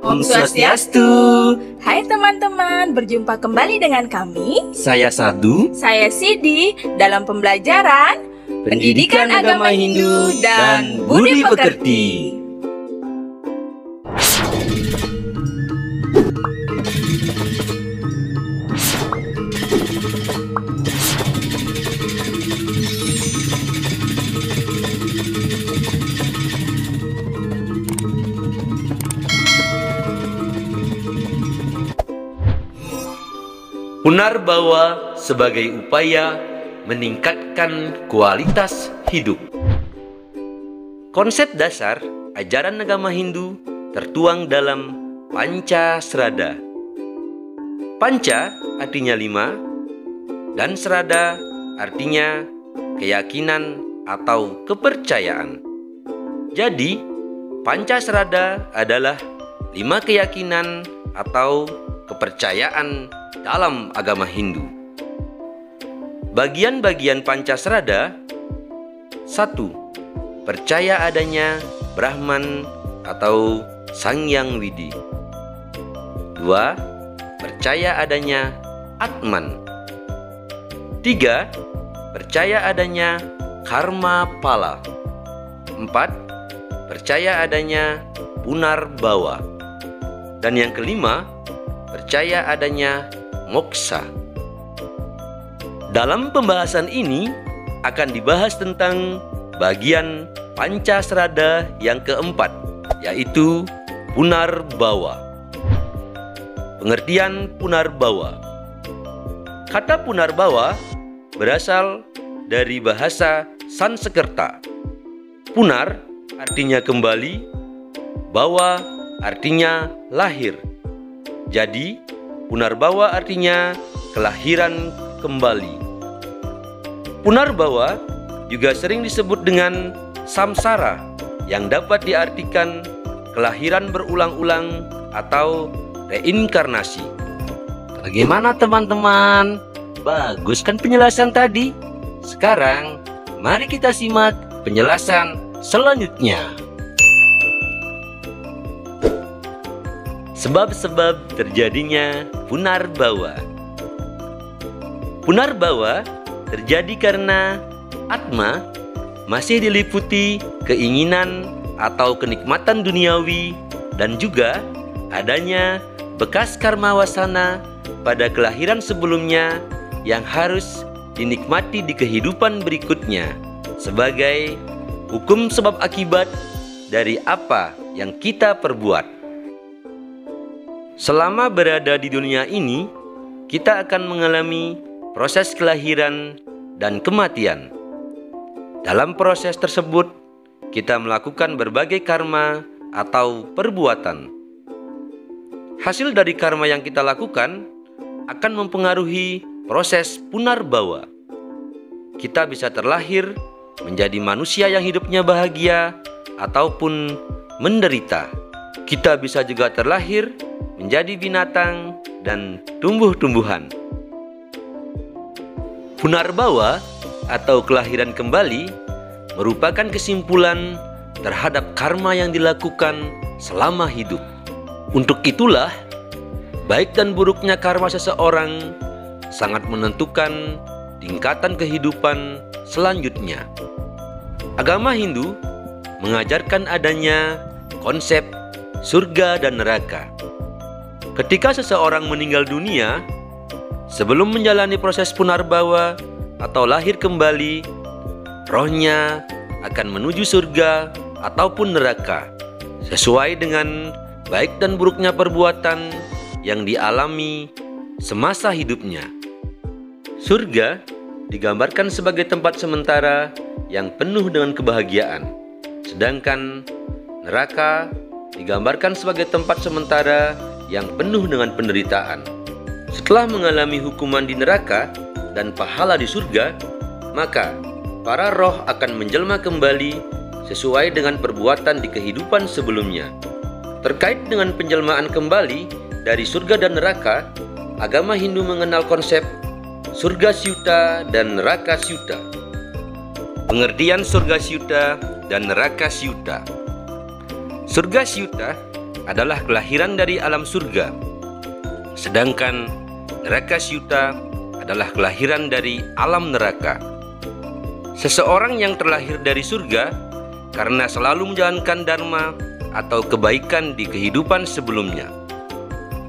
Om Swastiastu. Hai teman-teman, berjumpa kembali dengan kami. Saya Sadu. Saya Sidi dalam pembelajaran Pendidikan Agama Hindu dan Budi Pekerti. Punarbawa sebagai upaya meningkatkan kualitas hidup. Konsep dasar ajaran agama Hindu tertuang dalam Pancasrada. Panca artinya 5 dan Srada artinya keyakinan atau kepercayaan. Jadi, Pancasrada adalah 5 keyakinan atau kepercayaan dalam agama Hindu. Bagian-bagian Pancasrada: 1. Percaya adanya Brahman atau Sang Hyang Widi. 2. Percaya adanya Atman. 3. Percaya adanya Karma Pala. 4. Percaya adanya Punarbawa. Dan yang kelima, percaya adanya moksa. Dalam pembahasan ini akan dibahas tentang bagian Pancasrada yang keempat, yaitu Punarbawa. Pengertian Punarbawa. Kata Punarbawa berasal dari bahasa Sanskerta. Punar artinya kembali, bawa artinya lahir. Jadi, Punarbawa artinya kelahiran kembali. Punarbawa juga sering disebut dengan samsara, yang dapat diartikan kelahiran berulang-ulang atau reinkarnasi. Bagaimana teman-teman? Bagus kan penjelasan tadi? Sekarang, mari kita simak penjelasan selanjutnya. Sebab-sebab terjadinya Punarbawa. Punarbawa terjadi karena Atma masih diliputi keinginan atau kenikmatan duniawi dan juga adanya bekas karma wasana pada kelahiran sebelumnya yang harus dinikmati di kehidupan berikutnya sebagai hukum sebab akibat dari apa yang kita perbuat. Selama berada di dunia ini, kita akan mengalami proses kelahiran dan kematian. Dalam proses tersebut, kita melakukan berbagai karma atau perbuatan. Hasil dari karma yang kita lakukan akan mempengaruhi proses punarbawa. Kita bisa terlahir menjadi manusia yang hidupnya bahagia ataupun menderita. Kita bisa juga terlahir menjadi binatang dan tumbuh-tumbuhan. Punarbawa atau kelahiran kembali merupakan kesimpulan terhadap karma yang dilakukan selama hidup. Untuk itulah, baik dan buruknya karma seseorang sangat menentukan tingkatan kehidupan selanjutnya. Agama Hindu mengajarkan adanya konsep surga dan neraka. Ketika seseorang meninggal dunia, sebelum menjalani proses punarbawa atau lahir kembali, rohnya akan menuju surga ataupun neraka, sesuai dengan baik dan buruknya perbuatan yang dialami semasa hidupnya. Surga digambarkan sebagai tempat sementara yang penuh dengan kebahagiaan, sedangkan neraka digambarkan sebagai tempat sementara yang penuh dengan penderitaan. Setelah mengalami hukuman di neraka dan pahala di surga, maka para roh akan menjelma kembali sesuai dengan perbuatan di kehidupan sebelumnya. Terkait dengan penjelmaan kembali dari surga dan neraka, agama Hindu mengenal konsep surga syuta dan neraka syuta. Pengertian surga syuta dan neraka syuta. Surga syuta adalah kelahiran dari alam surga, sedangkan Narakasyuta adalah kelahiran dari alam neraka. Seseorang yang terlahir dari surga karena selalu menjalankan dharma atau kebaikan di kehidupan sebelumnya.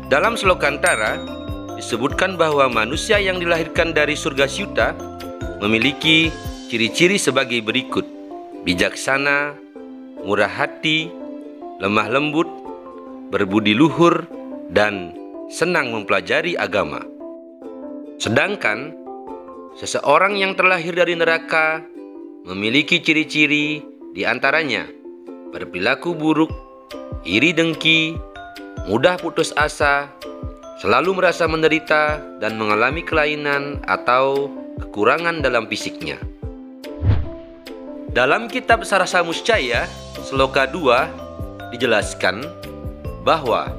Dalam Slokantara disebutkan bahwa manusia yang dilahirkan dari surga Syuta memiliki ciri-ciri sebagai berikut: bijaksana, murah hati, lemah lembut, berbudi luhur, dan senang mempelajari agama. Sedangkan seseorang yang terlahir dari neraka memiliki ciri-ciri diantaranya berperilaku buruk, iri dengki, mudah putus asa, selalu merasa menderita dan mengalami kelainan atau kekurangan dalam fisiknya. Dalam kitab Sarasa Muscaya, Sloka 2 dijelaskan bahwa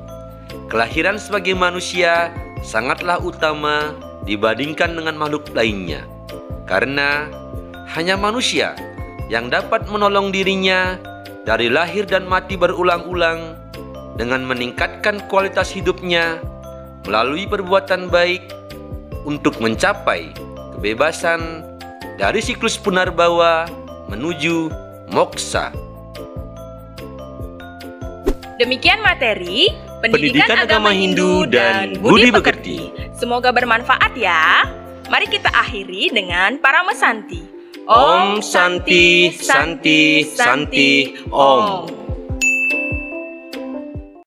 kelahiran sebagai manusia sangatlah utama dibandingkan dengan makhluk lainnya, karena hanya manusia yang dapat menolong dirinya dari lahir dan mati berulang-ulang dengan meningkatkan kualitas hidupnya melalui perbuatan baik untuk mencapai kebebasan dari siklus punarbawa menuju moksa. Demikian materi Pendidikan Agama Hindu dan Budi Pekerti. Semoga bermanfaat ya. Mari kita akhiri dengan Paramasanti. Om Santi Santi Santi Om.